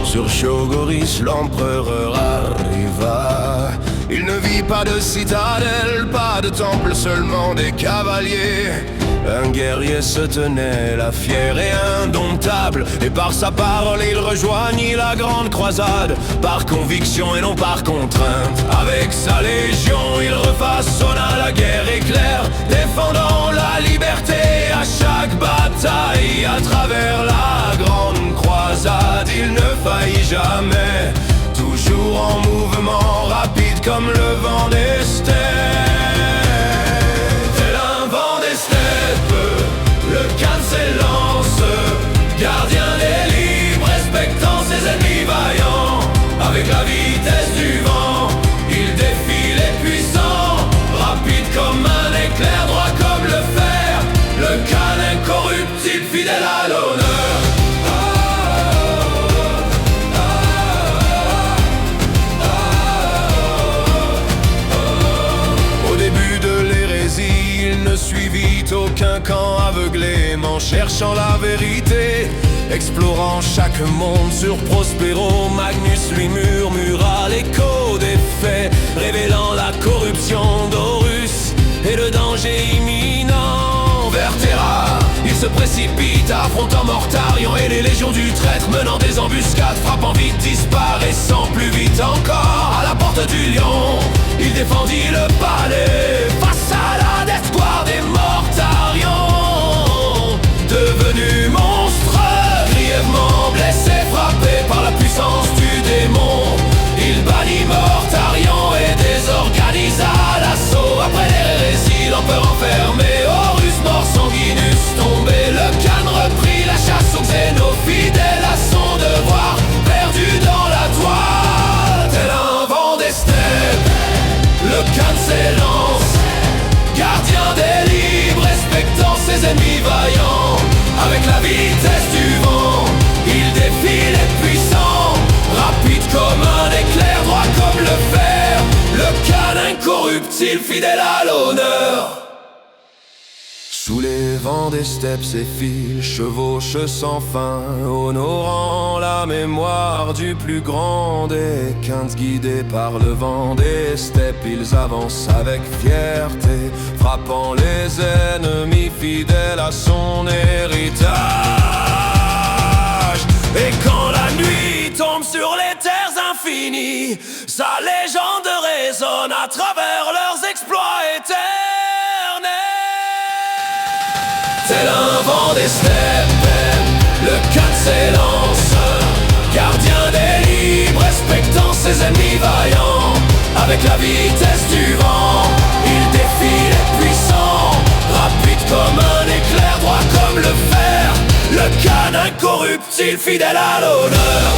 Sur Chogoris, l'empereur arriva. Il ne vit pas de citadelle, pas de temple, seulement des cavaliers. Un guerrier se tenait là, fier et indomptable, et par sa parole il rejoignit la grande croisade. Par conviction et non par contrainte, avec sa légion il refaçonna la guerre éclair, défendant la liberté à chaque bataille. À travers la grande croisade, il ne faillit jamais, toujours en mouvement rapide comme le vent des steppes. Tel un vent des steppes, le Khan s'élance, gardien des libres, respectant ses ennemis vaillants. Avec la vitesse du vent, il défie les puissants, rapide comme un éclair, droit comme le fer. Le Khan incorruptible, fidèle à l'honneur. Ne suivit aucun camp aveuglément, cherchant la vérité, explorant chaque monde. Sur Prospero, Magnus lui murmura l'écho des faits, révélant la corruption d'Horus et le danger imminent. Vers Terra, il se précipite, affrontant Mortarion et les légions du traître, menant des embuscades, frappant vite, disparaissant plus vite encore. À la porte du lion, il défendit le palais, face à la l'espoir des Mortarions. Devenu monstre, grièvement blessé, frappé par la puissance du démon, il bannit Mortarion et désorganisa l'assaut. Après l'hérésie, l'empereur enfermé, Horus mort, Sanguinus tombé, le Khan reprit la chasse aux xénophiles à son devoir, perdu dans la toile. Tel un vent des steppes, le Khan s'élance, gardien des libres, respectant ses ennemis vaillants. Avec la vitesse du vent, il défie les puissants, rapide comme un éclair, droit comme le fer. Le Khan incorruptible, fidèle à l'honneur. Sous les vents des steppes, ses fils chevauchent sans fin, honorant la mémoire du plus grand des Khans. Guidés par le vent des steppes, ils avancent avec fierté, frappant les ennemis fidèles à son héritage. Et quand la nuit tombe sur les terres infinies, sa légende résonne à travers leurs exploits éternels. Tel un vent des steppes, le Khan s'élance, gardien des libres, respectant ses ennemis vaillants. Avec la vitesse du vent, il défie les puissants, rapide comme un éclair, droit comme le fer. Le Khan incorruptible, fidèle à l'honneur.